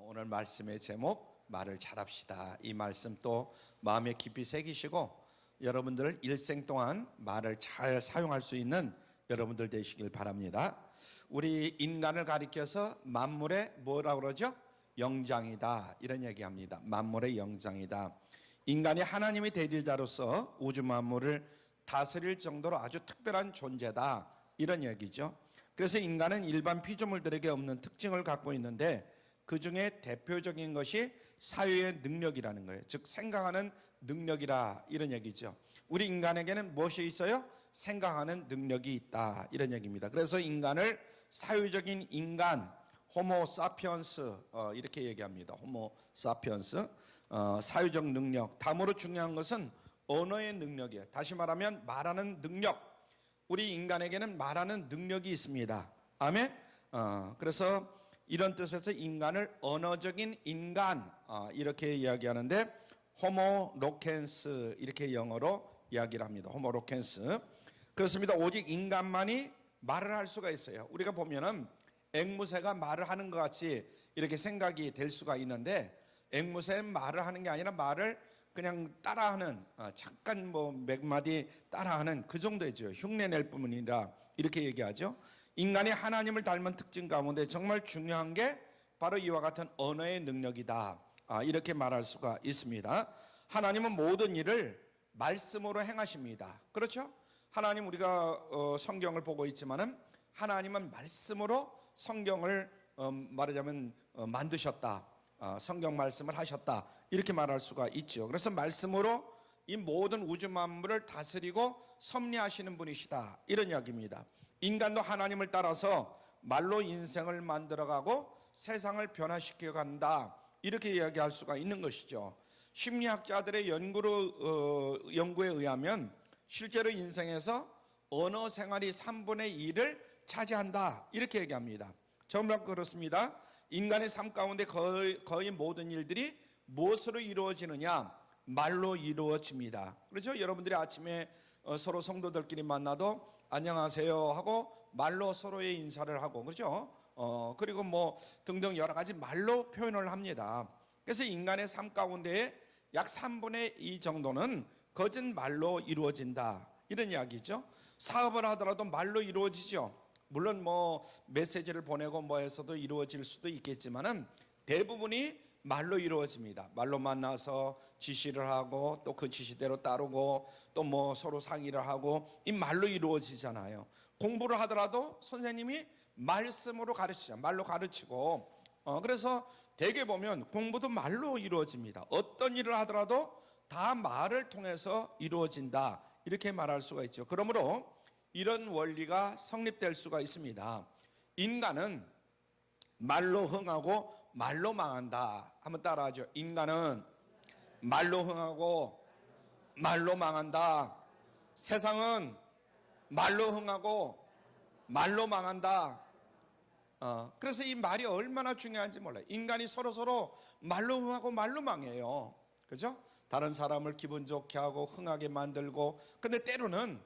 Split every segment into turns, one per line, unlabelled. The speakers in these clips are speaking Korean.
오늘 말씀의 제목 말을 잘합시다. 이 말씀 또 마음에 깊이 새기시고 여러분들 일생 동안 말을 잘 사용할 수 있는 여러분들 되시길 바랍니다. 우리 인간을 가리켜서 만물의 뭐라고 그러죠? 영장이다, 이런 얘기합니다. 만물의 영장이다. 인간이 하나님의 대리자로서 우주 만물을 다스릴 정도로 아주 특별한 존재다, 이런 얘기죠. 그래서 인간은 일반 피조물들에게 없는 특징을 갖고 있는데 그 중에 대표적인 것이 사유의 능력이라는 거예요. 즉 생각하는 능력이라, 이런 얘기죠. 우리 인간에게는 무엇이 있어요? 생각하는 능력이 있다, 이런 얘기입니다. 그래서 인간을 사유적인 인간, 호모 사피언스, 이렇게 얘기합니다. 호모 사피언스, 사유적 능력. 다음으로 중요한 것은 언어의 능력이에요. 다시 말하면 말하는 능력. 우리 인간에게는 말하는 능력이 있습니다. 아멘. 그래서 이런 뜻에서 인간을 언어적인 인간, 이렇게 이야기하는데 호모 로켄스, 이렇게 영어로 이야기를 합니다. 호모 로켄스. 그렇습니다. 오직 인간만이 말을 할 수가 있어요. 우리가 보면은 앵무새가 말을 하는 것 같이 이렇게 생각이 될 수가 있는데, 앵무새는 말을 하는 게 아니라 말을 그냥 따라하는, 잠깐 몇 마디 따라하는 그 정도죠. 흉내낼 뿐이라, 이렇게 얘기하죠. 인간이 하나님을 닮은 특징 가운데 정말 중요한 게 바로 이와 같은 언어의 능력이다, 이렇게 말할 수가 있습니다. 하나님은 모든 일을 말씀으로 행하십니다. 그렇죠? 하나님, 우리가 성경을 보고 있지만은 하나님은 말씀으로 성경을 말하자면 만드셨다, 성경 말씀을 하셨다, 이렇게 말할 수가 있죠. 그래서 말씀으로 이 모든 우주 만물을 다스리고 섭리하시는 분이시다, 이런 이야기입니다. 인간도 하나님을 따라서 말로 인생을 만들어가고 세상을 변화시켜 간다, 이렇게 이야기할 수가 있는 것이죠. 심리학자들의 연구에 의하면 실제로 인생에서 언어 생활이 3분의 2를 차지한다, 이렇게 얘기합니다. 정말 그렇습니다. 인간의 삶 가운데 거의 모든 일들이 무엇으로 이루어지느냐? 말로 이루어집니다. 그렇죠? 여러분들이 아침에 서로 성도들끼리 만나도 안녕하세요 하고 말로 서로의 인사를 하고, 그렇죠? 그리고 뭐 등등 여러 가지 말로 표현을 합니다. 그래서 인간의 삶 가운데 약 3분의 2 정도는 거짓말로 이루어진다, 이런 이야기죠. 사업을 하더라도 말로 이루어지죠. 물론 뭐 메시지를 보내고 뭐 해서도 이루어질 수도 있겠지만은 대부분이 말로 이루어집니다. 말로 만나서 지시를 하고 또 그 지시대로 따르고 또 뭐 서로 상의를 하고, 이 말로 이루어지잖아요. 공부를 하더라도 선생님이 말씀으로 가르치자, 말로 가르치고, 그래서 대개 보면 공부도 말로 이루어집니다. 어떤 일을 하더라도 다 말을 통해서 이루어진다, 이렇게 말할 수가 있죠. 그러므로 이런 원리가 성립될 수가 있습니다. 인간은 말로 흥하고 말로 망한다. 한번 따라하죠. 인간은 말로 흥하고 말로 망한다. 세상은 말로 흥하고 말로 망한다. 그래서 이 말이 얼마나 중요한지 몰라요. 인간이 서로 말로 흥하고 말로 망해요. 그죠? 다른 사람을 기분 좋게 하고 흥하게 만들고, 근데 때로는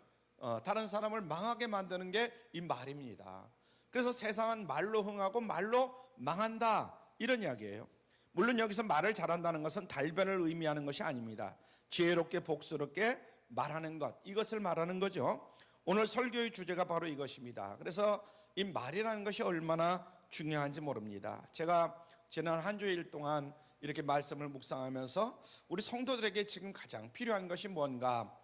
다른 사람을 망하게 만드는 게 이 말입니다. 그래서 세상은 말로 흥하고 말로 망한다, 이런 이야기예요. 물론 여기서 말을 잘한다는 것은 달변을 의미하는 것이 아닙니다. 지혜롭게 복스럽게 말하는 것, 이것을 말하는 거죠. 오늘 설교의 주제가 바로 이것입니다. 그래서 이 말이라는 것이 얼마나 중요한지 모릅니다. 제가 지난 한 주일 동안 이렇게 말씀을 묵상하면서 우리 성도들에게 지금 가장 필요한 것이 뭔가,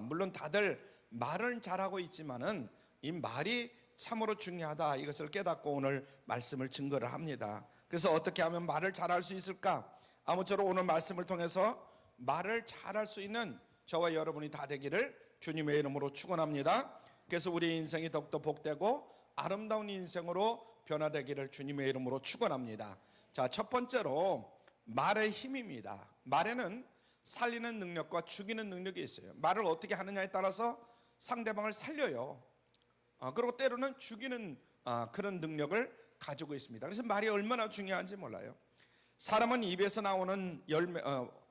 물론 다들 말은 잘하고 있지만은 이 말이 참으로 중요하다, 이것을 깨닫고 오늘 말씀을 증거를 합니다. 그래서 어떻게 하면 말을 잘할 수 있을까? 아무쪼록 오늘 말씀을 통해서 말을 잘할 수 있는 저와 여러분이 다 되기를 주님의 이름으로 축원합니다. 그래서 우리 인생이 더욱더 복되고 아름다운 인생으로 변화되기를 주님의 이름으로 축원합니다. 자, 첫 번째로 말의 힘입니다. 말에는 살리는 능력과 죽이는 능력이 있어요. 말을 어떻게 하느냐에 따라서 상대방을 살려요. 그리고 때로는 죽이는 그런 능력을 가지고 있습니다. 그래서 말이 얼마나 중요한지 몰라요. 사람은 입에서 나오는 열매.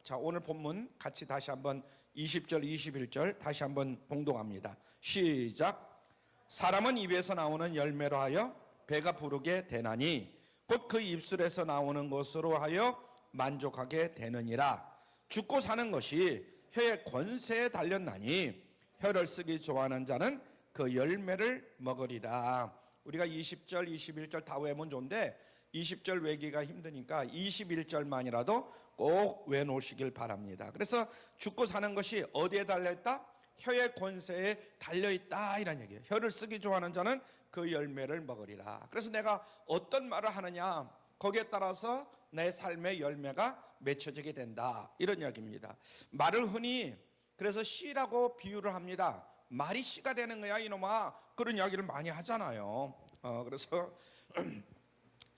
자, 오늘 본문 같이 다시 한번 20절 21절 다시 한번 봉독합니다. 시작. 사람은 입에서 나오는 열매로 하여 배가 부르게 되나니 곧 그 입술에서 나오는 것으로 하여 만족하게 되느니라. 죽고 사는 것이 혀의 권세에 달렸나니 혀를 쓰기 좋아하는 자는 그 열매를 먹으리라. 우리가 20절, 21절 다 외우면 좋은데 20절 외기가 힘드니까 21절만이라도 꼭 외놓으시길 바랍니다. 그래서 죽고 사는 것이 어디에 달려있다? 혀의 권세에 달려있다 이란 얘기예요. 혀를 쓰기 좋아하는 자는 그 열매를 먹으리라. 그래서 내가 어떤 말을 하느냐, 거기에 따라서 내 삶의 열매가 맺혀지게 된다, 이런 이야기입니다. 말을 흔히 그래서 씨라고 비유를 합니다. 말이 씨가 되는 거야 이놈아, 그런 이야기를 많이 하잖아요. 그래서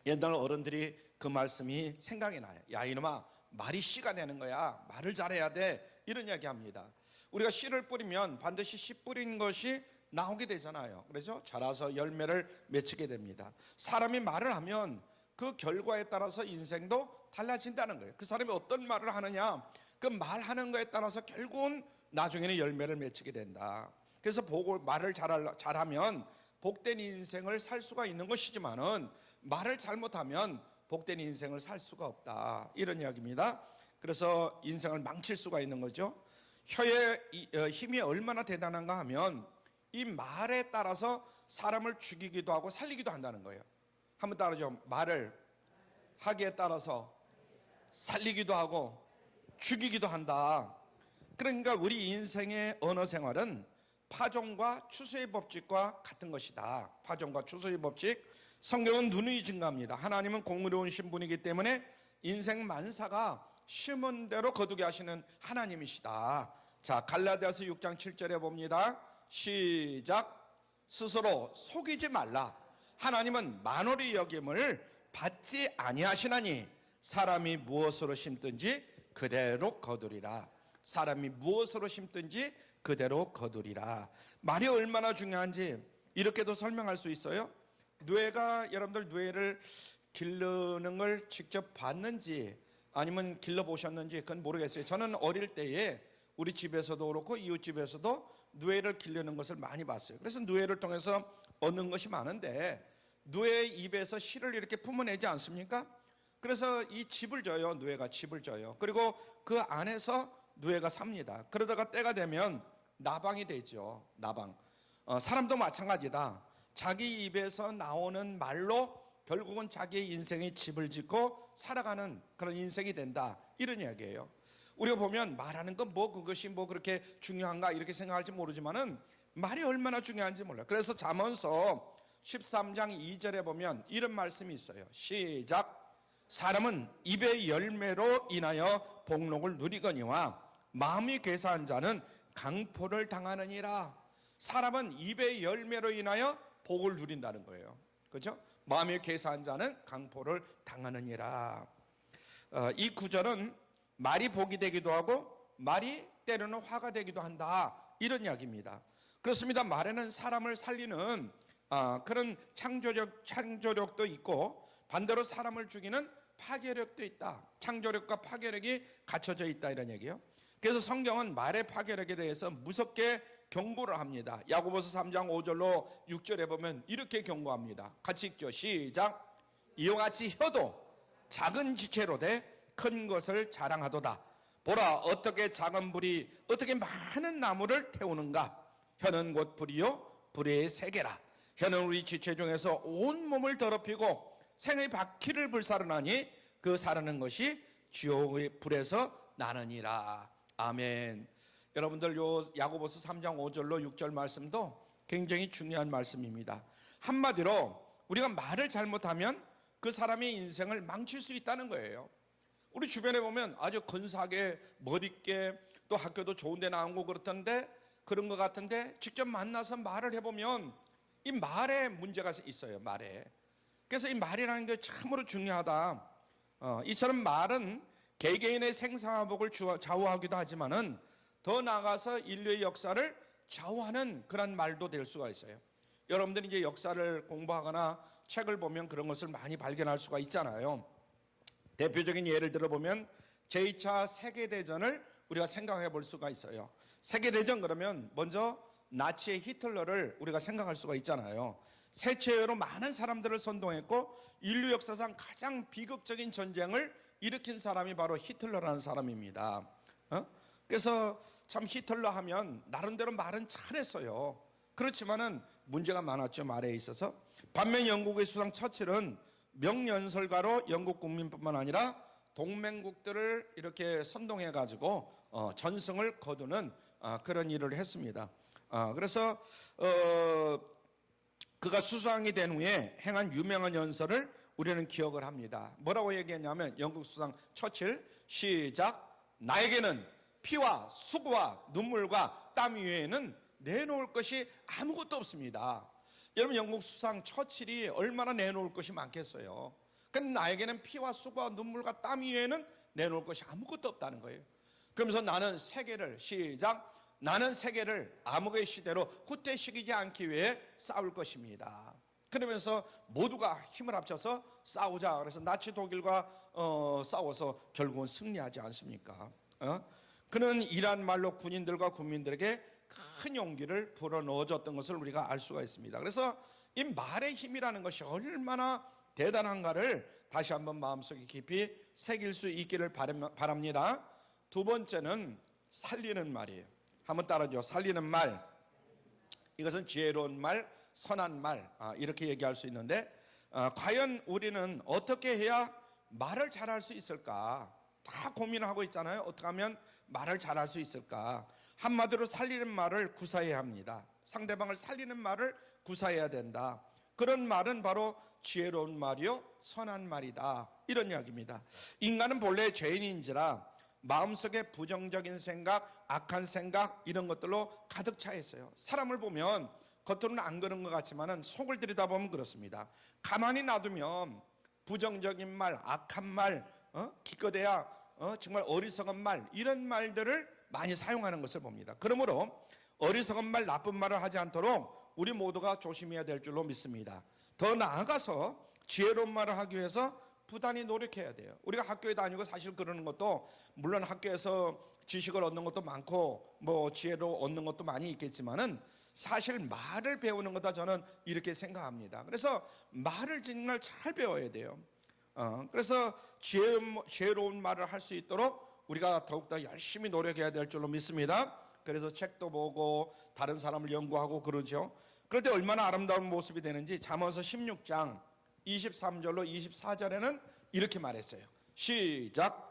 옛날 어른들이 그 말씀이 생각이 나요. 야 이놈아, 말이 씨가 되는 거야, 말을 잘해야 돼, 이런 이야기 합니다. 우리가 씨를 뿌리면 반드시 씨 뿌린 것이 나오게 되잖아요. 그래서 자라서 열매를 맺히게 됩니다. 사람이 말을 하면 그 결과에 따라서 인생도 달라진다는 거예요. 그 사람이 어떤 말을 하느냐, 그 말하는 거에 따라서 결국은 나중에는 열매를 맺히게 된다. 그래서 말을 잘하면 복된 인생을 살 수가 있는 것이지만은 말을 잘못하면 복된 인생을 살 수가 없다, 이런 이야기입니다. 그래서 인생을 망칠 수가 있는 거죠. 혀의 힘이 얼마나 대단한가 하면 이 말에 따라서 사람을 죽이기도 하고 살리기도 한다는 거예요. 한번 따라하죠. 말을 하기에 따라서 살리기도 하고 죽이기도 한다. 그러니까 우리 인생의 언어 생활은 파종과 추수의 법칙과 같은 것이다. 파종과 추수의 법칙. 성경은 누누이 증가합니다. 하나님은 공의로우신 분이기 때문에 인생 만사가 심은 대로 거두게 하시는 하나님이시다. 자, 갈라디아서 6장 7절에 봅니다. 시작. 스스로 속이지 말라. 하나님은 만월의 여김을 받지 아니하시나니 사람이 무엇으로 심든지 그대로 거두리라. 사람이 무엇으로 심든지 그대로 거두리라. 말이 얼마나 중요한지 이렇게도 설명할 수 있어요. 여러분들 뇌를 기르는 걸 직접 봤는지 아니면 길러보셨는지 그건 모르겠어요. 저는 어릴 때에 우리 집에서도 그렇고 이웃집에서도 누에를 기르는 것을 많이 봤어요. 그래서 누에를 통해서 얻는 것이 많은데 누에의 입에서 씨를 이렇게 품어내지 않습니까? 그래서 이 즙을 줘요. 누에가 즙을 줘요. 그리고 그 안에서 누에가 삽니다. 그러다가 때가 되면 나방이 되죠. 나방. 사람도 마찬가지다. 자기 입에서 나오는 말로 결국은 자기의 인생의 집을 짓고 살아가는 그런 인생이 된다, 이런 이야기예요. 우리가 보면 말하는 건 그것이 그렇게 중요한가 이렇게 생각할지 모르지만은 말이 얼마나 중요한지 몰라요. 그래서 잠언서 13장 2절에 보면 이런 말씀이 있어요. 시작. 사람은 입의 열매로 인하여 복록을 누리거니와 마음이 괴사한 자는 강포를 당하느니라. 사람은 입의 열매로 인하여 복을 누린다는 거예요. 그렇죠? 마음이 괴사한 자는 강포를 당하느니라. 이 구절은 말이 복이 되기도 하고 말이 때로는 화가 되기도 한다, 이런 이야기입니다. 그렇습니다. 말에는 사람을 살리는 그런 창조력도 있고 반대로 사람을 죽이는 파괴력도 있다. 창조력과 파괴력이 갖춰져 있다, 이런 얘기예요. 그래서 성경은 말의 파괴력에 대해서 무섭게 경고를 합니다. 야고보서 3장 5절로 6절에 보면 이렇게 경고합니다. 같이 읽죠. 시작. 이와 같이 혀도 작은 지체로 돼 큰 것을 자랑하도다. 보라, 어떻게 작은 불이 어떻게 많은 나무를 태우는가. 혀는 곧 불이요 불의 세계라. 혀는 우리 지체 중에서 온 몸을 더럽히고 생의 바퀴를 불사르나니 그 사르는 것이 지옥의 불에서 나느니라. 아멘. 여러분들 요 야고보서 3장 5절로 6절 말씀도 굉장히 중요한 말씀입니다. 한마디로 우리가 말을 잘못하면 그 사람의 인생을 망칠 수 있다는 거예요. 우리 주변에 보면 아주 근사하게 멋있게 또 학교도 좋은 데 나오고 그렇던데 그런 것 같은데 직접 만나서 말을 해보면 이 말에 문제가 있어요. 말에. 그래서 이 말이라는 게 참으로 중요하다. 이처럼 말은 개개인의 생사화복을 좌우하기도 하지만은 더 나아가서 인류의 역사를 좌우하는 그런 말도 될 수가 있어요. 여러분들이 이제 역사를 공부하거나 책을 보면 그런 것을 많이 발견할 수가 있잖아요. 대표적인 예를 들어보면 제2차 세계대전을 우리가 생각해 볼 수가 있어요. 세계대전 그러면 먼저 나치의 히틀러를 우리가 생각할 수가 있잖아요. 세체어로 많은 사람들을 선동했고 인류 역사상 가장 비극적인 전쟁을 일으킨 사람이 바로 히틀러라는 사람입니다. 그래서 참 히틀러 하면 나름대로 말은 잘했어요. 그렇지만은 문제가 많았죠, 말에 있어서. 반면 영국의 수상 처칠은 명연설가로 영국 국민뿐만 아니라 동맹국들을 이렇게 선동해 가지고 전승을 거두는 그런 일을 했습니다. 그래서 그가 수상이 된 후에 행한 유명한 연설을 우리는 기억을 합니다. 뭐라고 얘기했냐면 영국 수상 처칠 시작. 나에게는 피와 수고와 눈물과 땀 위에는 내놓을 것이 아무것도 없습니다. 여러분, 영국 수상 처칠이 얼마나 내놓을 것이 많겠어요. 근데 나에게는 피와 수고와 눈물과 땀 위에는 내놓을 것이 아무것도 없다는 거예요. 그러면서 나는 세계를 시작. 나는 세계를 암흑의 시대로 후퇴시키지 않기 위해 싸울 것입니다. 그러면서 모두가 힘을 합쳐서 싸우자. 그래서 나치 독일과 싸워서 결국은 승리하지 않습니까? 그는 이란 말로 군인들과 국민들에게 큰 용기를 불어넣어줬던 것을 우리가 알 수가 있습니다. 그래서 이 말의 힘이라는 것이 얼마나 대단한가를 다시 한번 마음속에 깊이 새길 수 있기를 바랍니다. 두 번째는 살리는 말이에요. 한번 따라줘. 살리는 말. 이것은 지혜로운 말, 선한 말, 이렇게 얘기할 수 있는데 과연 우리는 어떻게 해야 말을 잘할 수 있을까? 다 고민하고 있잖아요. 어떻게 하면 말을 잘할 수 있을까? 한마디로 살리는 말을 구사해야 합니다. 상대방을 살리는 말을 구사해야 된다. 그런 말은 바로 지혜로운 말이요 선한 말이다, 이런 이야기입니다. 인간은 본래 죄인인지라 마음속에 부정적인 생각, 악한 생각 이런 것들로 가득 차 있어요. 사람을 보면 겉으로는 안 그런 것 같지만 속을 들여다보면 그렇습니다. 가만히 놔두면 부정적인 말, 악한 말, 기껏해야 정말 어리석은 말, 이런 말들을 많이 사용하는 것을 봅니다. 그러므로 어리석은 말, 나쁜 말을 하지 않도록 우리 모두가 조심해야 될 줄로 믿습니다. 더 나아가서 지혜로운 말을 하기 위해서 부단히 노력해야 돼요. 우리가 학교에 다니고 사실 그러는 것도 물론 학교에서 지식을 얻는 것도 많고 뭐 지혜로 얻는 것도 많이 있겠지만은 사실 말을 배우는 거다, 저는 이렇게 생각합니다. 그래서 말을 정말 잘 배워야 돼요. 그래서 지혜로운 말을 할 수 있도록 우리가 더욱더 열심히 노력해야 될 줄로 믿습니다. 그래서 책도 보고 다른 사람을 연구하고 그러죠. 그럴 때 얼마나 아름다운 모습이 되는지 잠언서 16장 23절로 24절에는 이렇게 말했어요. 시작.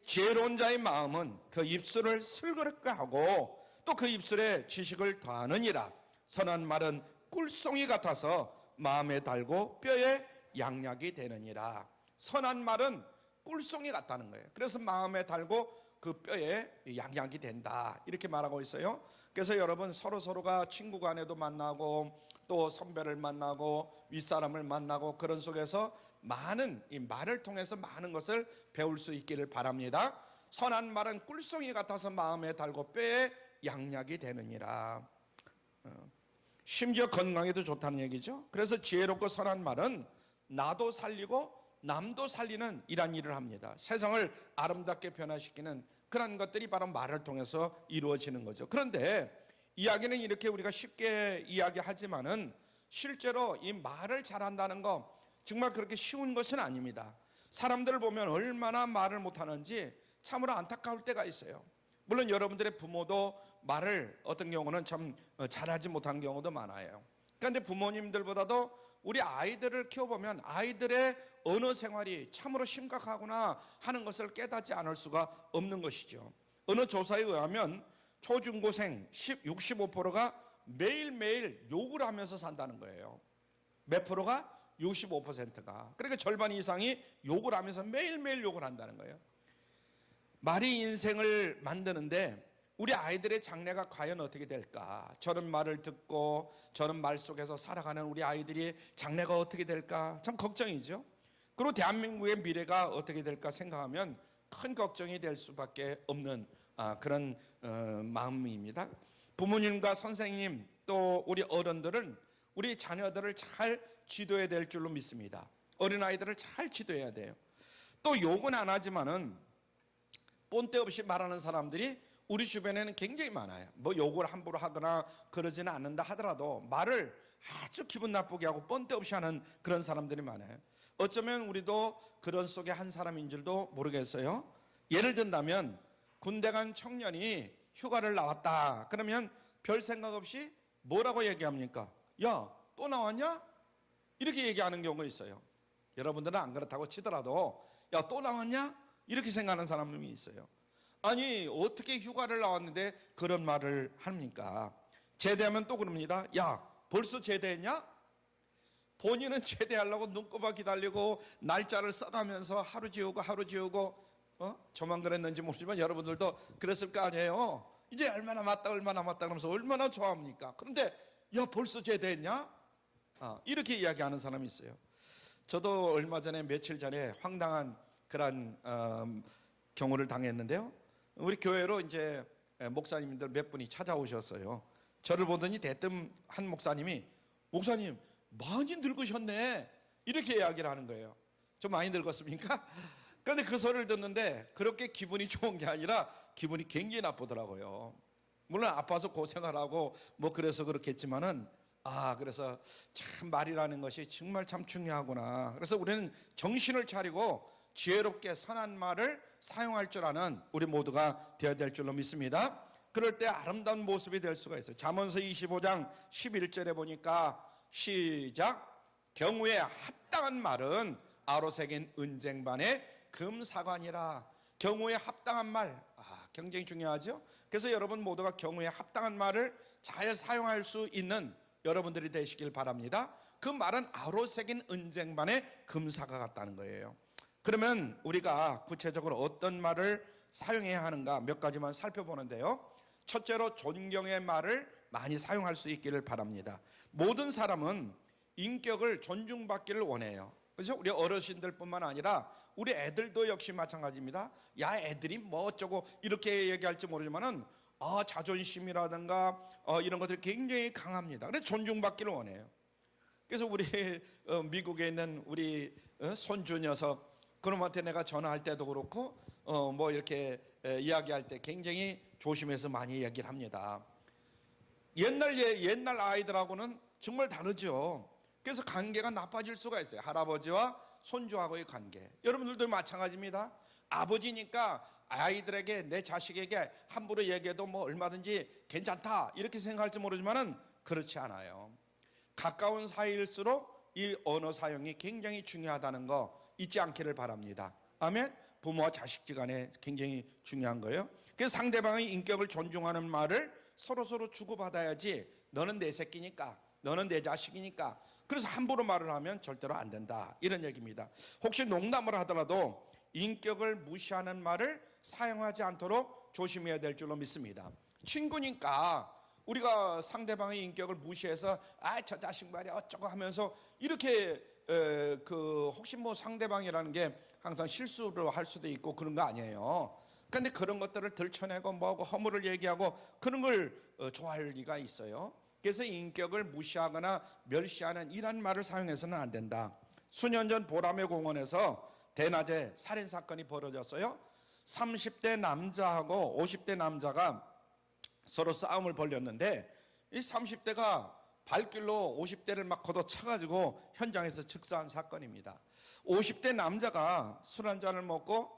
지혜로운 자의 마음은 그 입술을 슬그럽게 하고 또 그 입술에 지식을 더하느니라. 선한 말은 꿀송이 같아서 마음에 달고 뼈에 양약이 되느니라. 선한 말은 꿀송이 같다는 거예요. 그래서 마음에 달고 그 뼈에 양약이 된다, 이렇게 말하고 있어요. 그래서 여러분, 서로가 친구 간에도 만나고 또 선배를 만나고 윗사람을 만나고 그런 속에서 많은 이 말을 통해서 많은 것을 배울 수 있기를 바랍니다. 선한 말은 꿀송이 같아서 마음에 달고 뼈에 양약이 되느니라. 심지어 건강에도 좋다는 얘기죠. 그래서 지혜롭고 선한 말은 나도 살리고 남도 살리는 이런 일을 합니다. 세상을 아름답게 변화시키는 그런 것들이 바로 말을 통해서 이루어지는 거죠. 그런데 이야기는 이렇게 우리가 쉽게 이야기하지만은 실제로 이 말을 잘한다는 거 정말 그렇게 쉬운 것은 아닙니다. 사람들을 보면 얼마나 말을 못하는지 참으로 안타까울 때가 있어요. 물론 여러분들의 부모도 말을 어떤 경우는 참 잘하지 못한 경우도 많아요. 그런데 부모님들보다도 우리 아이들을 키워보면 아이들의 언어 생활이 참으로 심각하구나 하는 것을 깨닫지 않을 수가 없는 것이죠. 어느 조사에 의하면 초중고생 65%가 매일매일 욕을 하면서 산다는 거예요. 몇 프로가? 65%가. 그러니까 절반 이상이 욕을 하면서 매일매일 욕을 한다는 거예요. 말이 인생을 만드는데 우리 아이들의 장래가 과연 어떻게 될까? 저런 말을 듣고 저런 말 속에서 살아가는 우리 아이들이 장래가 어떻게 될까? 참 걱정이죠. 그리고 대한민국의 미래가 어떻게 될까 생각하면 큰 걱정이 될 수밖에 없는 그런 마음입니다. 부모님과 선생님 또 우리 어른들은 우리 자녀들을 잘 지도해야 될 줄로 믿습니다. 어린아이들을 잘 지도해야 돼요. 또 욕은 안 하지만은 본때 없이 말하는 사람들이 우리 주변에는 굉장히 많아요. 뭐 욕을 함부로 하거나 그러지는 않는다 하더라도 말을 아주 기분 나쁘게 하고 뻔데 없이 하는 그런 사람들이 많아요. 어쩌면 우리도 그런 속에 한 사람인 줄도 모르겠어요. 예를 든다면 군대 간 청년이 휴가를 나왔다 그러면 별 생각 없이 뭐라고 얘기합니까? 야, 또 나왔냐? 이렇게 얘기하는 경우가 있어요. 여러분들은 안 그렇다고 치더라도 야, 또 나왔냐? 이렇게 생각하는 사람이 있어요. 아니, 어떻게 휴가를 나왔는데 그런 말을 합니까? 제대하면 또 그럽니다. 야, 벌써 제대했냐? 본인은 제대하려고 눈꼽아 기다리고 날짜를 써가면서 하루 지우고 저만 그랬는지 모르지만 여러분들도 그랬을 거 아니에요. 이제 얼마나 남았다 그러면서 얼마나 좋아합니까? 그런데 야, 벌써 제대했냐? 이렇게 이야기하는 사람이 있어요. 저도 얼마 전에 며칠 전에 황당한 그런 경우를 당했는데요. 우리 교회로 이제 목사님들 몇 분이 찾아오셨어요. 저를 보더니 대뜸 한 목사님이 목사님 많이 늙으셨네 이렇게 이야기를 하는 거예요. 좀 많이 늙었습니까? 그런데 그 소리를 듣는데 그렇게 기분이 좋은 게 아니라 기분이 굉장히 나쁘더라고요. 물론 아파서 고생을 하고 뭐 그래서 그렇겠지만은 그래서 참 말이라는 것이 정말 참 중요하구나. 그래서 우리는 정신을 차리고 지혜롭게 선한 말을 사용할 줄 아는 우리 모두가 되어야 될 줄로 믿습니다. 그럴 때 아름다운 모습이 될 수가 있어요. 잠언서 25장 11절에 보니까 시작, 경우에 합당한 말은 아로 새긴 은쟁반의 금사관이라. 경우에 합당한 말, 굉장히 중요하죠. 그래서 여러분 모두가 경우에 합당한 말을 잘 사용할 수 있는 여러분들이 되시길 바랍니다. 그 말은 아로 새긴 은쟁반의 금사가 같다는 거예요. 그러면 우리가 구체적으로 어떤 말을 사용해야 하는가 몇 가지만 살펴보는데요. 첫째로 존경의 말을 많이 사용할 수 있기를 바랍니다. 모든 사람은 인격을 존중받기를 원해요. 그래서 우리 어르신들뿐만 아니라 우리 애들도 역시 마찬가지입니다. 야, 애들이 뭐 어쩌고 이렇게 얘기할지 모르지만은 자존심이라든가 이런 것들이 굉장히 강합니다. 그래서 존중받기를 원해요. 그래서 우리 미국에 있는 우리 손주 녀석 그놈한테 내가 전화할 때도 그렇고 뭐 이렇게 이야기할 때 굉장히 조심해서 많이 얘기를 합니다. 옛날 아이들하고는 정말 다르죠. 그래서 관계가 나빠질 수가 있어요. 할아버지와 손주하고의 관계. 여러분들도 마찬가지입니다. 아버지니까 아이들에게 내 자식에게 함부로 얘기해도 뭐 얼마든지 괜찮다 이렇게 생각할지 모르지만은 그렇지 않아요. 가까운 사이일수록 이 언어 사용이 굉장히 중요하다는 거 잊지 않기를 바랍니다. 아멘. 부모와 자식지 간에 굉장히 중요한 거예요. 그래서 상대방의 인격을 존중하는 말을 서로 주고받아야지. 너는 내 새끼니까, 너는 내 자식이니까. 그래서 함부로 말을 하면 절대로 안 된다 이런 얘기입니다. 혹시 농담을 하더라도 인격을 무시하는 말을 사용하지 않도록 조심해야 될 줄로 믿습니다. 친구니까 우리가 상대방의 인격을 무시해서 저 자식 말이야 어쩌고 하면서 이렇게 혹시 뭐 상대방이라는 게 항상 실수를 할 수도 있고 그런 거 아니에요. 그런데 그런 것들을 들춰내고 뭐하고 허물을 얘기하고 그런 걸 좋아할 리가 있어요. 그래서 인격을 무시하거나 멸시하는 이런 말을 사용해서는 안 된다. 수년 전 보라매 공원에서 대낮에 살인사건이 벌어졌어요. 30대 남자하고 50대 남자가 서로 싸움을 벌였는데 이 30대가 발길로 50대를 막 걷어차가지고 현장에서 즉사한 사건입니다. 50대 남자가 술 한 잔을 먹고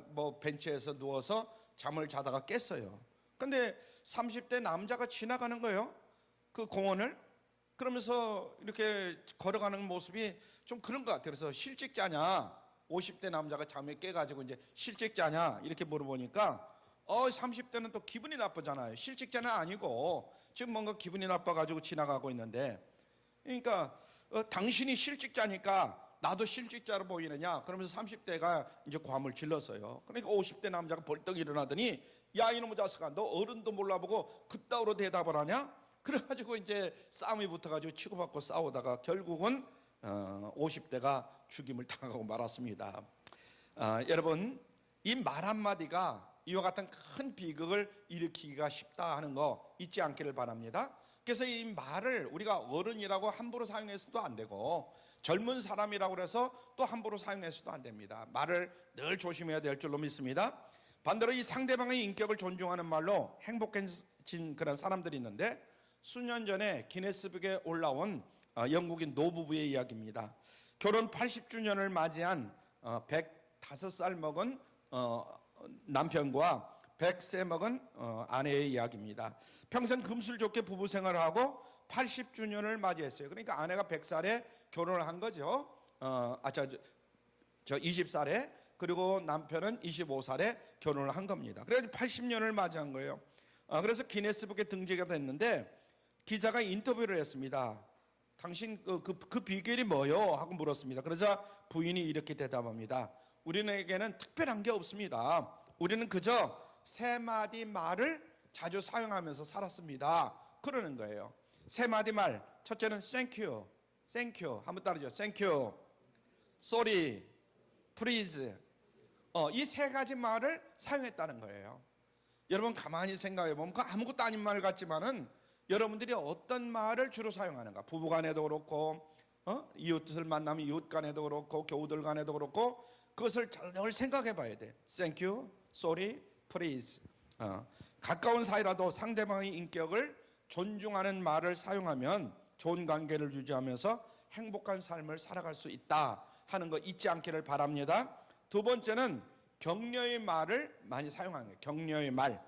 뭐 벤치에서 누워서 잠을 자다가 깼어요. 근데 30대 남자가 지나가는 거예요. 그 공원을. 그러면서 이렇게 걸어가는 모습이 좀 그런 것 같아요. 그래서 실직자냐? 50대 남자가 잠에 깨가지고 이제 실직자냐? 이렇게 물어보니까 30대는 또 기분이 나쁘잖아요. 실직자는 아니고 지금 뭔가 기분이 나빠가지고 지나가고 있는데, 그러니까 당신이 실직자니까 나도 실직자로 보이느냐? 그러면서 30대가 이제 고함을 질렀어요. 그러니까 50대 남자가 벌떡 일어나더니 야, 이놈의 자식아, 너 어른도 몰라보고 그따위로 대답을 하냐? 그래가지고 이제 싸움이 붙어가지고 치고받고 싸우다가 결국은 50대가 죽임을 당하고 말았습니다. 여러분, 이 말 한마디가 이와 같은 큰 비극을 일으키기가 쉽다 하는 거 잊지 않기를 바랍니다. 그래서 이 말을 우리가 어른이라고 함부로 사용해서도 안 되고 젊은 사람이라고 해서 또 함부로 사용해서도 안 됩니다. 말을 늘 조심해야 될 줄로 믿습니다. 반대로 이 상대방의 인격을 존중하는 말로 행복해진 그런 사람들이 있는데 수년 전에 기네스북에 올라온 영국인 노부부의 이야기입니다. 결혼 80주년을 맞이한 105살 먹은 남편과 100세 먹은 아내의 이야기입니다. 평생 금슬좋게 부부 생활을 하고 80주년을 맞이했어요. 그러니까 아내가 100살에 결혼을 한 거죠. 20살에, 그리고 남편은 25살에 결혼을 한 겁니다. 그래서 80년을 맞이한 거예요. 그래서 기네스북에 등재가 됐는데 기자가 인터뷰를 했습니다. 당신 그 비결이 뭐요? 하고 물었습니다. 그러자 부인이 이렇게 대답합니다. 우리에게는 특별한 게 없습니다. 우리는 그저 세 마디 말을 자주 사용하면서 살았습니다. 그러는 거예요. 세 마디 말. 첫째는 thank you, thank you. 한번 따르죠. thank you, sorry, please. 이 세 가지 말을 사용했다는 거예요. 여러분 가만히 생각해 보면 그 아무것도 아닌 말 같지만은 여러분들이 어떤 말을 주로 사용하는가? 부부간에도 그렇고, 이웃을 만나면 이웃 간에도 그렇고, 교우들 간에도 그렇고, 그것을 늘 생각해 봐야 돼. Thank you, sorry, please. 가까운 사이라도 상대방의 인격을 존중하는 말을 사용하면 좋은 관계를 유지하면서 행복한 삶을 살아갈 수 있다 하는 거 잊지 않기를 바랍니다. 두 번째는 격려의 말을 많이 사용하는 거예요. 격려의 말.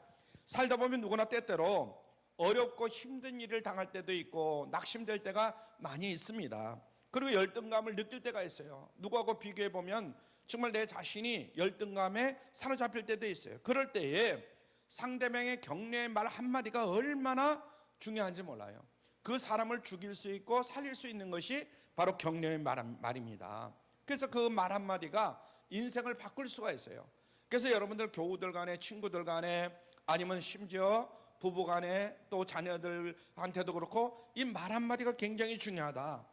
살다 보면 누구나 때때로 어렵고 힘든 일을 당할 때도 있고 낙심될 때가 많이 있습니다. 그리고 열등감을 느낄 때가 있어요. 누구하고 비교해 보면 정말 내 자신이 열등감에 사로잡힐 때도 있어요. 그럴 때에 상대방의 격려의 말 한마디가 얼마나 중요한지 몰라요. 그 사람을 죽일 수 있고 살릴 수 있는 것이 바로 격려의 말입니다. 그래서 그 말 한마디가 인생을 바꿀 수가 있어요. 그래서 여러분들 교우들 간에, 친구들 간에, 아니면 심지어 부부 간에, 또 자녀들한테도 그렇고 이 말 한마디가 굉장히 중요하다.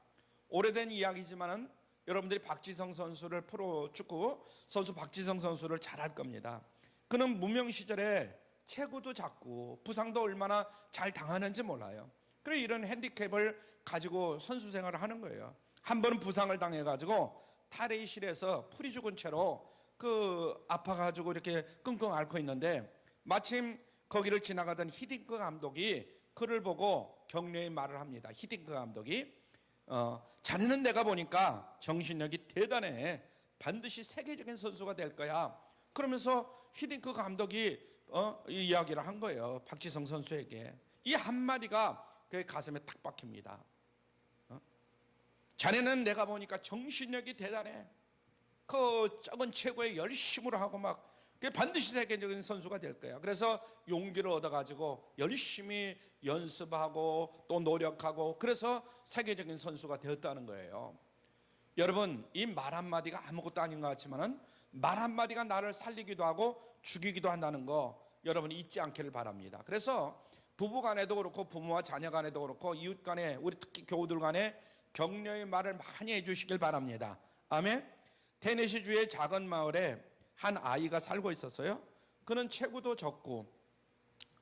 오래된 이야기지만은 여러분들이 박지성 선수를, 프로축구 선수 박지성 선수를 잘 알 겁니다. 그는 무명 시절에 체구도 작고 부상도 얼마나 잘 당하는지 몰라요. 그래서 이런 핸디캡을 가지고 선수 생활을 하는 거예요. 한 번은 부상을 당해가지고 탈의실에서 풀이 죽은 채로 아파가지고 이렇게 끙끙 앓고 있는데 마침 거기를 지나가던 히딩크 감독이 그를 보고 격려의 말을 합니다. 히딩크 감독이 자네는 내가 보니까 정신력이 대단해. 반드시 세계적인 선수가 될 거야. 그러면서 히딩크 감독이 이 이야기를 한 거예요. 박지성 선수에게. 이 한마디가 그의 가슴에 탁 박힙니다. 자네는 내가 보니까 정신력이 대단해. 그 적은 체구에 열심으로 하고 막 반드시 세계적인 선수가 될 거야. 그래서 용기를 얻어가지고 열심히 연습하고 또 노력하고 그래서 세계적인 선수가 되었다는 거예요. 여러분, 이 말 한마디가 아무것도 아닌 것 같지만은 말 한마디가 나를 살리기도 하고 죽이기도 한다는 거 여러분이 잊지 않기를 바랍니다. 그래서 부부 간에도 그렇고 부모와 자녀 간에도 그렇고 이웃 간에, 우리 특히 교우들 간에 격려의 말을 많이 해주시길 바랍니다. 아멘. 테네시주의 작은 마을에 한 아이가 살고 있었어요. 그는 체구도 적고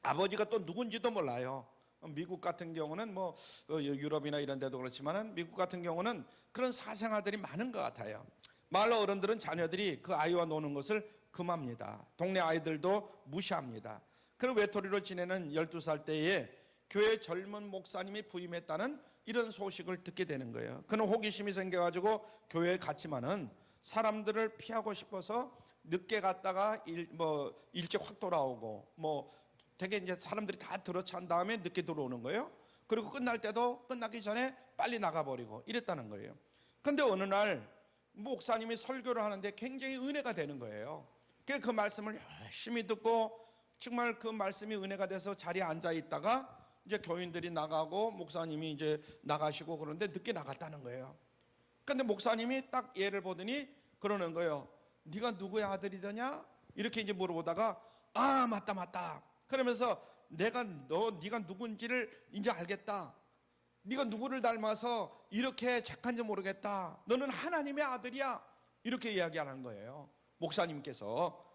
아버지가 또 누군지도 몰라요. 미국 같은 경우는 유럽이나 이런 데도 그렇지만은 미국 같은 경우는 그런 사생아들이 많은 것 같아요. 마을 어른들은 자녀들이 그 아이와 노는 것을 금합니다. 동네 아이들도 무시합니다. 그런 외톨이로 지내는 12살 때에 교회 젊은 목사님이 부임했다는 이런 소식을 듣게 되는 거예요. 그는 호기심이 생겨가지고 교회에 갔지만은 사람들을 피하고 싶어서 늦게 갔다가 일찍 확 돌아오고 되게 이제 사람들이 다 들어찬 다음에 늦게 들어오는 거예요. 그리고 끝날 때도 끝나기 전에 빨리 나가버리고 이랬다는 거예요. 근데 어느 날 목사님이 설교를 하는데 굉장히 은혜가 되는 거예요. 그 말씀을 열심히 듣고 정말 그 말씀이 은혜가 돼서 자리에 앉아 있다가 이제 교인들이 나가고 목사님이 이제 나가시고 그러는데 늦게 나갔다는 거예요. 근데 목사님이 딱 얘를 보더니 그러는 거예요. 네가 누구의 아들이더냐? 이렇게 이제 물어보다가 아 맞다. 그러면서 네가 누군지를 이제 알겠다. 네가 누구를 닮아서 이렇게 착한지 모르겠다. 너는 하나님의 아들이야. 이렇게 이야기하는 거예요. 목사님께서.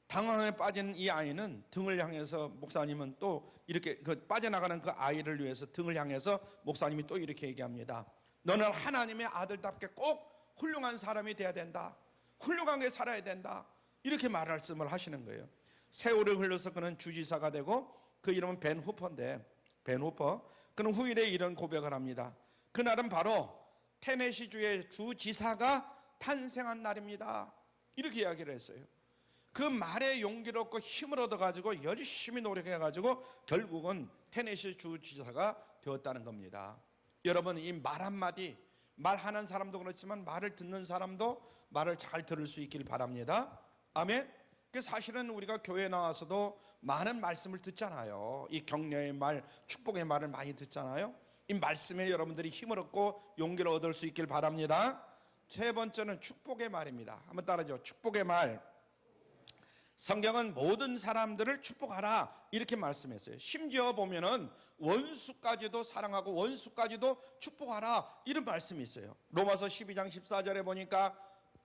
당황에 빠진 이 아이는 등을 향해서 목사님은 또 이렇게 빠져나가는 그 아이를 위해서 등을 향해서 목사님이 또 이렇게 얘기합니다. 너는 하나님의 아들답게 꼭 훌륭한 사람이 돼야 된다. 훌륭하게 살아야 된다. 이렇게 말씀을 하시는 거예요. 세월이 흘러서 그는 주지사가 되고 그 이름은 벤 후퍼인데 벤 후퍼 그는 후일에 이런 고백을 합니다. 그날은 바로 테네시주의 주지사가 탄생한 날입니다. 이렇게 이야기를 했어요. 그 말에 용기를 얻고 힘을 얻어가지고 열심히 노력해가지고 결국은 테네시 주지사가 되었다는 겁니다. 여러분, 이 말 한마디, 말하는 사람도 그렇지만 말을 듣는 사람도 말을 잘 들을 수 있길 바랍니다. 아멘. 사실은 우리가 교회에 나와서도 많은 말씀을 듣잖아요. 이 격려의 말, 축복의 말을 많이 듣잖아요. 이 말씀에 여러분들이 힘을 얻고 용기를 얻을 수 있길 바랍니다. 세 번째는 축복의 말입니다. 한번 따라하죠. 축복의 말. 성경은 모든 사람들을 축복하라 이렇게 말씀했어요. 심지어 보면은 원수까지도 사랑하고 원수까지도 축복하라 이런 말씀이 있어요. 로마서 12장 14절에 보니까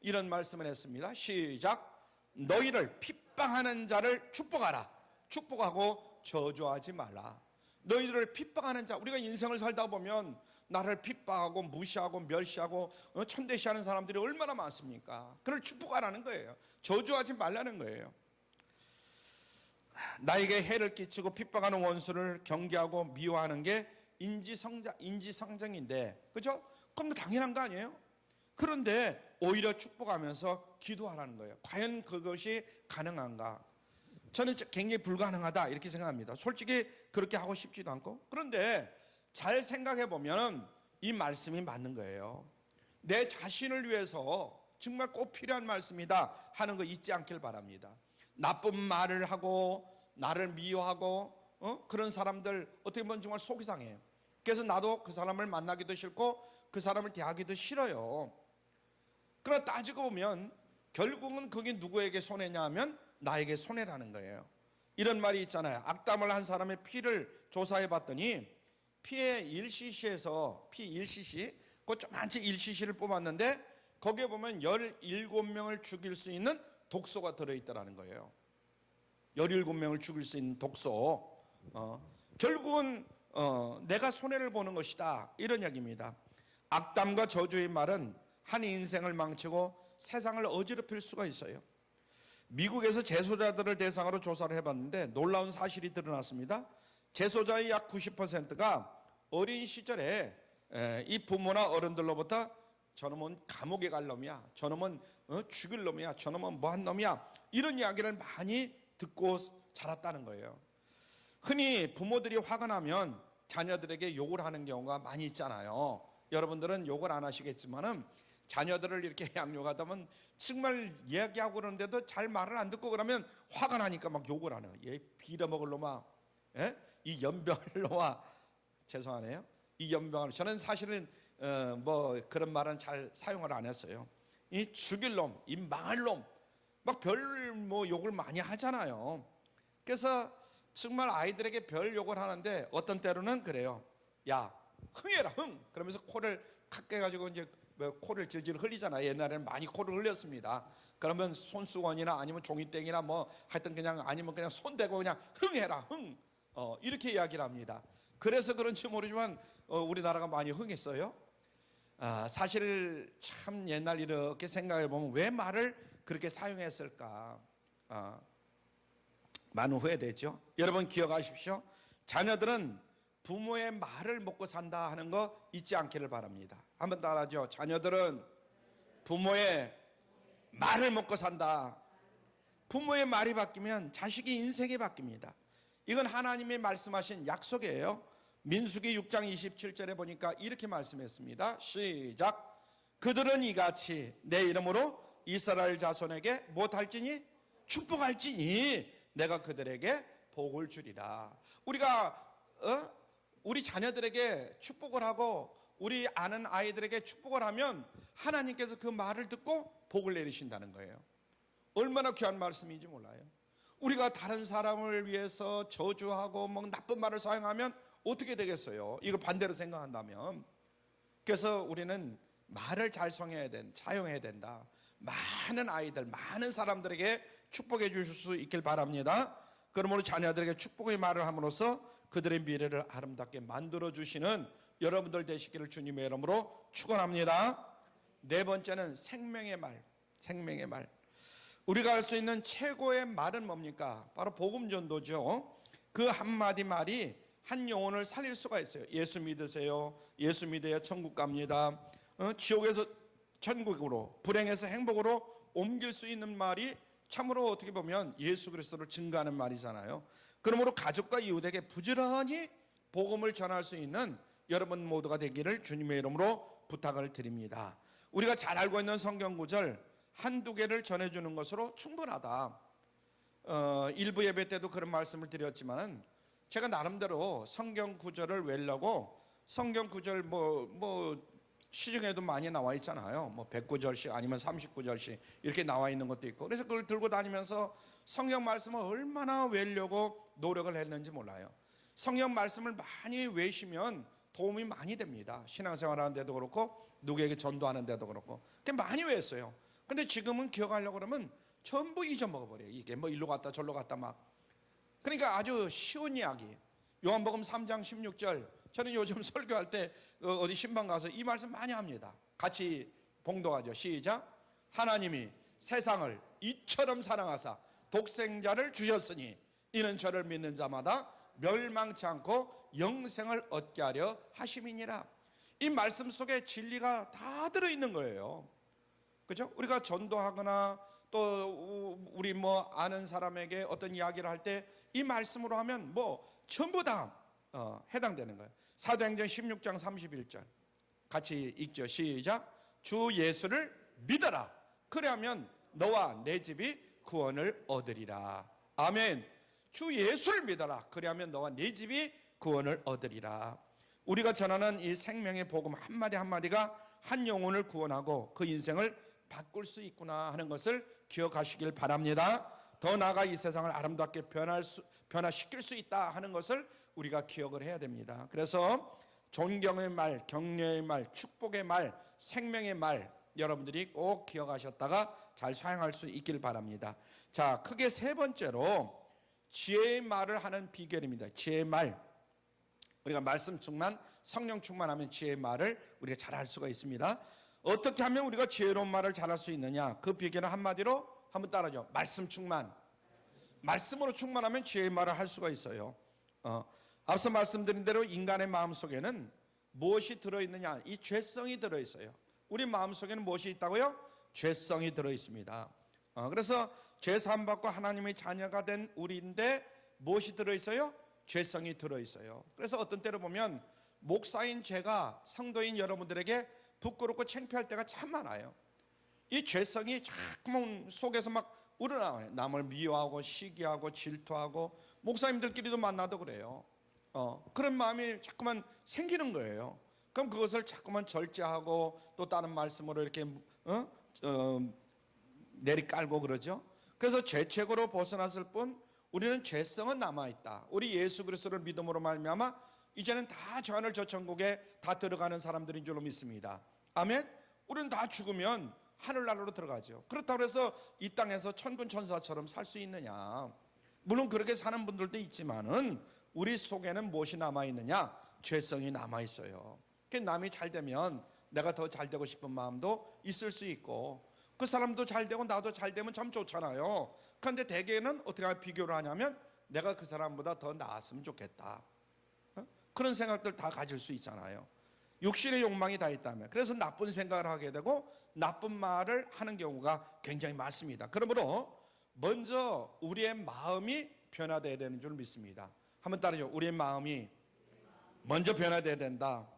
이런 말씀을 했습니다. 시작. 너희를 핍박하는 자를 축복하라. 축복하고 저주하지 말라. 너희들을 핍박하는 자, 우리가 인생을 살다 보면 나를 핍박하고 무시하고 멸시하고 천대시하는 사람들이 얼마나 많습니까? 그를 축복하라는 거예요. 저주하지 말라는 거예요. 나에게 해를 끼치고 핍박하는 원수를 경계하고 미워하는 게 인지상정인데, 그죠? 그럼 당연한 거 아니에요? 그런데 오히려 축복하면서 기도하라는 거예요. 과연 그것이 가능한가? 저는 굉장히 불가능하다 이렇게 생각합니다. 솔직히 그렇게 하고 싶지도 않고. 그런데 잘 생각해 보면 이 말씀이 맞는 거예요. 내 자신을 위해서 정말 꼭 필요한 말씀이다 하는 거 잊지 않길 바랍니다. 나쁜 말을 하고 나를 미워하고 그런 사람들 어떻게 보면 정말 속이 상해요. 그래서 나도 그 사람을 만나기도 싫고 그 사람을 대하기도 싫어요. 그러나 따지고 보면 결국은 그게 누구에게 손해냐 하면 나에게 손해라는 거예요. 이런 말이 있잖아요. 악담을 한 사람의 피를 조사해 봤더니 피의 1cc에서 피 1cc, 그 조만치 1cc를 뽑았는데 거기에 보면 17명을 죽일 수 있는 독소가 들어있다는 거예요. 17명을 죽일 수 있는 독소. 결국은 내가 손해를 보는 것이다 이런 이야기입니다. 악담과 저주의 말은 한 인생을 망치고 세상을 어지럽힐 수가 있어요. 미국에서 재소자들을 대상으로 조사를 해봤는데 놀라운 사실이 드러났습니다. 재소자의 약 90%가 어린 시절에 이 부모나 어른들로부터 저놈은 감옥에 갈 놈이야, 저놈은 죽일 놈이야, 저놈은 뭐한 놈이야 이런 이야기를 많이 듣고 자랐다는 거예요. 흔히 부모들이 화가 나면 자녀들에게 욕을 하는 경우가 많이 있잖아요. 여러분들은 욕을 안 하시겠지만은 자녀들을 이렇게 양육하다 보면 정말 이야기하고 그러는데도 잘 말을 안 듣고 그러면 화가 나니까 막 욕을 하는 거예요. 얘 빌어먹을 놈아, 이 연병을 놈아. 죄송하네요. 이 연병을. 저는 사실은 뭐 그런 말은 잘 사용을 안 했어요. 이 죽일 놈, 이 망할 놈, 막 별 뭐 욕을 많이 하잖아요. 그래서 정말 아이들에게 별 욕을 하는데 어떤 때로는 그래요. 야, 흥해라, 흥. 그러면서 코를 칵 깨가지고 이제 코를 질질 흘리잖아요. 옛날에는 많이 코를 흘렸습니다. 그러면 손수건이나 아니면 종이땡이나 뭐 하여튼 그냥 아니면 그냥 손 대고 그냥 흥해라, 흥. 이렇게 이야기를 합니다. 그래서 그런지 모르지만 우리나라가 많이 흥했어요. 사실 참 옛날 이렇게 생각해 보면 왜 말을 그렇게 사용했을까? 많은 후회되죠. 여러분 기억하십시오. 자녀들은 부모의 말을 먹고 산다 하는 거 잊지 않기를 바랍니다. 한번 따라하죠. 자녀들은 부모의 말을 먹고 산다. 부모의 말이 바뀌면 자식이 인생이 바뀝니다. 이건 하나님이 말씀하신 약속이에요. 민수기 6장 27절에 보니까 이렇게 말씀했습니다. 시작. 그들은 이같이 내 이름으로 이스라엘 자손에게 못할지니 축복할지니 내가 그들에게 복을 주리라. 우리가 우리 자녀들에게 축복을 하고 우리 아는 아이들에게 축복을 하면 하나님께서 그 말을 듣고 복을 내리신다는 거예요. 얼마나 귀한 말씀인지 몰라요. 우리가 다른 사람을 위해서 저주하고 뭐 나쁜 말을 사용하면 어떻게 되겠어요? 이거 반대로 생각한다면. 그래서 우리는 말을 잘 사용해야 된다. 많은 아이들, 많은 사람들에게 축복해 주실 수 있길 바랍니다. 그러므로 자녀들에게 축복의 말을 함으로써 그들의 미래를 아름답게 만들어 주시는 여러분들 되시기를 주님의 이름으로 축원합니다. 네 번째는 생명의 말. 생명의 말. 우리가 할 수 있는 최고의 말은 뭡니까? 바로 복음 전도죠. 그 한마디 말이 한 영혼을 살릴 수가 있어요. 예수 믿으세요. 예수 믿어야 천국 갑니다. 지옥에서 천국으로, 불행에서 행복으로 옮길 수 있는 말이 참으로 어떻게 보면 예수 그리스도를 증거하는 말이잖아요. 그러므로 가족과 이웃에게 부지런히 복음을 전할 수 있는 여러분 모두가 되기를 주님의 이름으로 부탁을 드립니다. 우리가 잘 알고 있는 성경 구절 한두 개를 전해주는 것으로 충분하다. 일부 예배 때도 그런 말씀을 드렸지만 제가 나름대로 성경 구절을 외우려고 성경 구절 시중에도 많이 나와 있잖아요. 109절씩 아니면 39절씩 이렇게 나와 있는 것도 있고, 그래서 그걸 들고 다니면서 성경 말씀을 얼마나 외우려고 노력을 했는지 몰라요. 성경 말씀을 많이 외우시면 도움이 많이 됩니다. 신앙생활 하는데도 그렇고 누구에게 전도하는 데도 그렇고 많이 외웠어요. 근데 지금은 기억하려고 그러면 전부 잊어먹어버려요. 이게 일로 갔다 절로 갔다 막. 그러니까 아주 쉬운 이야기, 요한복음 3장 16절, 저는 요즘 설교할 때 어디 신방 가서 이 말씀 많이 합니다. 같이 봉독하죠. 시작. 하나님이 세상을 이처럼 사랑하사 독생자를 주셨으니 이는 저를 믿는 자마다 멸망치 않고 영생을 얻게 하려 하심이니라. 이 말씀 속에 진리가 다 들어있는 거예요. 그죠? 우리가 전도하거나 또 우리 아는 사람에게 어떤 이야기를 할 때 이 말씀으로 하면 전부 다 해당되는 거예요. 사도행전 16장 31절 같이 읽죠. 시작. 주 예수를 믿어라. 그래야면 너와 내 집이 구원을 얻으리라. 아멘. 주 예수를 믿어라. 그래야면 너와 내 집이 구원을 얻으리라. 우리가 전하는 이 생명의 복음 한마디 한마디가 한 영혼을 구원하고 그 인생을 바꿀 수 있구나 하는 것을 기억하시길 바랍니다. 더 나아가 이 세상을 아름답게 변화시킬 수 있다 하는 것을 우리가 기억을 해야 됩니다. 그래서 존경의 말, 격려의 말, 축복의 말, 생명의 말 여러분들이 꼭 기억하셨다가 잘 사용할 수 있길 바랍니다. 자, 크게 세 번째로 지혜의 말을 하는 비결입니다. 지혜의 말. 우리가 말씀 충만, 성령 충만하면 지혜의 말을 우리가 잘할 수가 있습니다. 어떻게 하면 우리가 지혜로운 말을 잘할 수 있느냐? 그 비결은 한마디로 한번 따라줘. 말씀 충만. 말씀으로 충만하면 지혜의 말을 할 수가 있어요. 앞서 말씀드린 대로 인간의 마음속에는 무엇이 들어있느냐? 이 죄성이 들어있어요. 우리 마음속에는 무엇이 있다고요? 죄성이 들어있습니다. 그래서 죄 사함받고 하나님의 자녀가 된 우리인데 무엇이 들어있어요? 죄성이 들어있어요. 그래서 어떤 때로 보면 목사인 제가 성도인 여러분들에게 부끄럽고 창피할 때가 참 많아요. 이 죄성이 자꾸만 속에서 막 우러나와요. 남을 미워하고 시기하고 질투하고, 목사님들끼리도 만나도 그래요. 그런 마음이 자꾸만 생기는 거예요. 그럼 그것을 자꾸만 절제하고 또 다른 말씀으로 이렇게 내리깔고 그러죠. 그래서 죄책으로 벗어났을 뿐 우리는 죄성은 남아있다. 우리 예수 그리스도를 믿음으로 말미암아 이제는 다 저 하늘 저 천국에 다 들어가는 사람들인 줄로 믿습니다. 아멘. 우리는 다 죽으면 하늘나라로 들어가죠. 그렇다고 해서 이 땅에서 천군 천사처럼 살 수 있느냐? 물론 그렇게 사는 분들도 있지만은 우리 속에는 무엇이 남아있느냐? 죄성이 남아있어요. 남이 잘 되면 내가 더 잘 되고 싶은 마음도 있을 수 있고, 그 사람도 잘 되고 나도 잘 되면 참 좋잖아요. 그런데 대개는 어떻게 비교를 하냐면 내가 그 사람보다 더 나았으면 좋겠다. 그런 생각들 다 가질 수 있잖아요. 육신의 욕망이 다 있다면. 그래서 나쁜 생각을 하게 되고 나쁜 말을 하는 경우가 굉장히 많습니다. 그러므로 먼저 우리의 마음이 변화되어야 되는 줄 믿습니다. 한번 따라해요. 우리의 마음이 먼저 변화되어야 된다.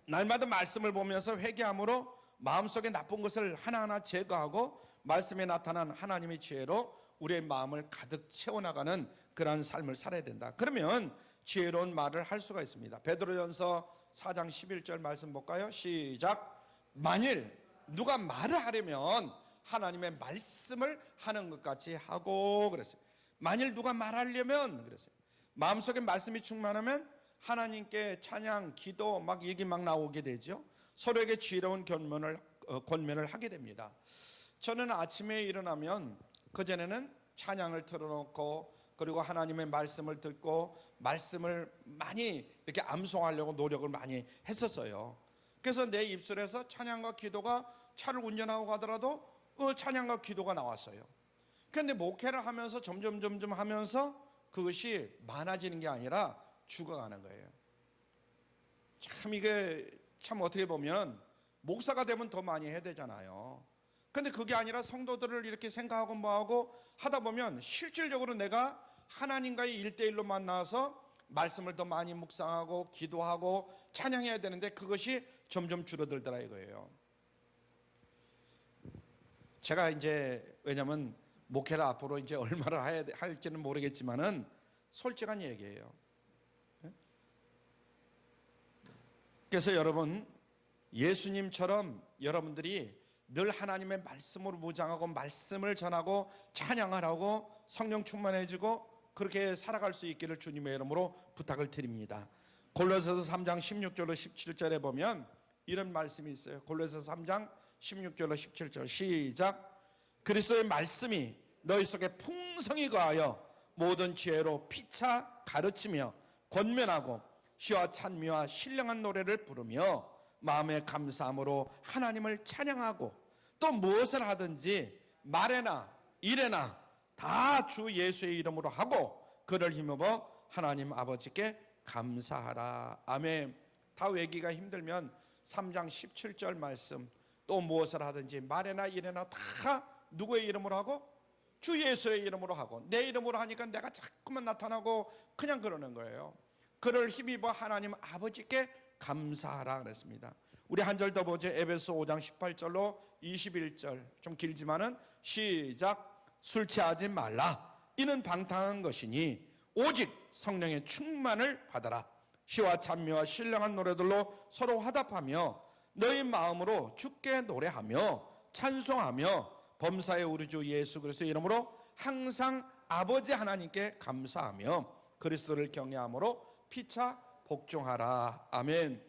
날마다 말씀을 보면서 회개함으로 마음속에 나쁜 것을 하나하나 제거하고 말씀에 나타난 하나님의 지혜로 우리의 마음을 가득 채워나가는 그러한 삶을 살아야 된다. 그러면 지혜로운 말을 할 수가 있습니다. 베드로전서 4장 11절 말씀 볼까요? 시작. 만일 누가 말을 하려면 하나님의 말씀을 하는 것 같이 하고 그랬어요. 만일 누가 말하려면 그랬어요. 마음속에 말씀이 충만하면 하나님께 찬양, 기도 막 얘기 막 나오게 되죠. 서로에게 지혜로운 권면을 하게 됩니다. 저는 아침에 일어나면 그전에는 찬양을 틀어놓고 그리고 하나님의 말씀을 듣고 말씀을 많이 이렇게 암송하려고 노력을 많이 했었어요. 그래서 내 입술에서 찬양과 기도가, 차를 운전하고 가더라도 찬양과 기도가 나왔어요. 그런데 목회를 하면서 점점 하면서 그것이 많아지는 게 아니라 죽어가는 거예요. 참 이게 참 어떻게 보면 목사가 되면 더 많이 해야 되잖아요. 근데 그게 아니라 성도들을 이렇게 생각하고 뭐하고 하다 보면 실질적으로 내가 하나님과의 일대일로 만나서 말씀을 더 많이 묵상하고 기도하고 찬양해야 되는데 그것이 점점 줄어들더라 이거예요. 제가 이제 왜냐면 목회를 앞으로 이제 얼마나 해야 할지는 모르겠지만은 솔직한 얘기예요. 그래서 여러분 예수님처럼 여러분들이 늘 하나님의 말씀으로 무장하고 말씀을 전하고 찬양하라고 성령 충만해지고 그렇게 살아갈 수 있기를 주님의 이름으로 부탁을 드립니다. 골로새서 3장 16절로 17절에 보면 이런 말씀이 있어요. 골로새서 3장 16절로 17절 시작. 그리스도의 말씀이 너희 속에 풍성히 거하여 모든 지혜로 피차 가르치며 권면하고 시와 찬미와 신령한 노래를 부르며 마음의 감사함으로 하나님을 찬양하고 또 무엇을 하든지 말에나 일에나 다 주 예수의 이름으로 하고 그를 힘입어 하나님 아버지께 감사하라. 아멘. 다 외기가 힘들면 3장 17절 말씀 또 무엇을 하든지 말에나 일에나 다 누구의 이름으로 하고? 주 예수의 이름으로 하고 내 이름으로 하니까 내가 자꾸만 나타나고 그냥 그러는 거예요. 그를 힘입어 하나님 아버지께 감사하라 그랬습니다. 우리 한 절 더 보죠. 에베소 5장 18절로 21절 좀 길지만은 시작. 술 취하지 말라. 이는 방탕한 것이니 오직 성령의 충만을 받아라. 시와 찬미와 신령한 노래들로 서로 화답하며 너희 마음으로 주께 노래하며 찬송하며 범사의 우리 주 예수 그리스도의 이름으로 항상 아버지 하나님께 감사하며 그리스도를 경외함으로 피차 복종하라. 아멘.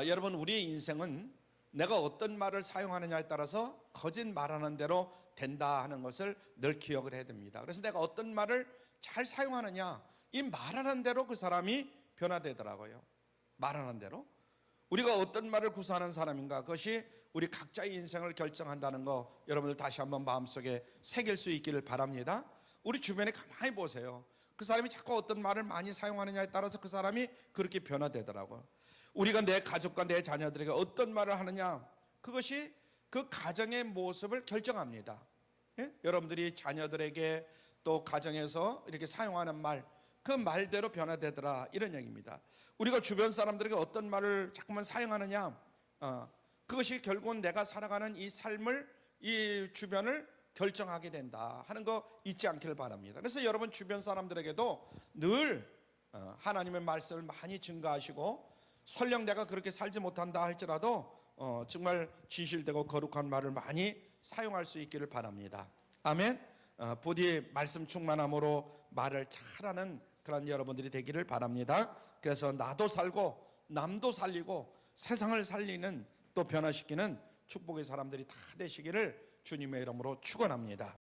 여러분 우리의 인생은 내가 어떤 말을 사용하느냐에 따라서 거짓 말하는 대로 된다 하는 것을 늘 기억을 해야 됩니다. 그래서 내가 어떤 말을 잘 사용하느냐 이 말하는 대로 그 사람이 변화되더라고요. 말하는 대로 우리가 어떤 말을 구사하는 사람인가 그것이 우리 각자의 인생을 결정한다는 거 여러분들 다시 한번 마음속에 새길 수 있기를 바랍니다. 우리 주변에 가만히 보세요. 그 사람이 자꾸 어떤 말을 많이 사용하느냐에 따라서 그 사람이 그렇게 변화되더라고요. 우리가 내 가족과 내 자녀들에게 어떤 말을 하느냐 그것이 그 가정의 모습을 결정합니다. 예? 여러분들이 자녀들에게 또 가정에서 이렇게 사용하는 말 그 말대로 변화되더라 이런 얘기입니다. 우리가 주변 사람들에게 어떤 말을 자꾸만 사용하느냐 그것이 결국은 내가 살아가는 이 삶을 이 주변을 결정하게 된다 하는 거 잊지 않기를 바랍니다. 그래서 여러분 주변 사람들에게도 늘 하나님의 말씀을 많이 증거하시고 설령 내가 그렇게 살지 못한다 할지라도 정말 진실되고 거룩한 말을 많이 사용할 수 있기를 바랍니다. 아멘. 부디 말씀 충만함으로 말을 잘하는 그런 여러분들이 되기를 바랍니다. 그래서 나도 살고 남도 살리고 세상을 살리는 또 변화시키는 축복의 사람들이 다 되시기를 주님의 이름으로 축원합니다.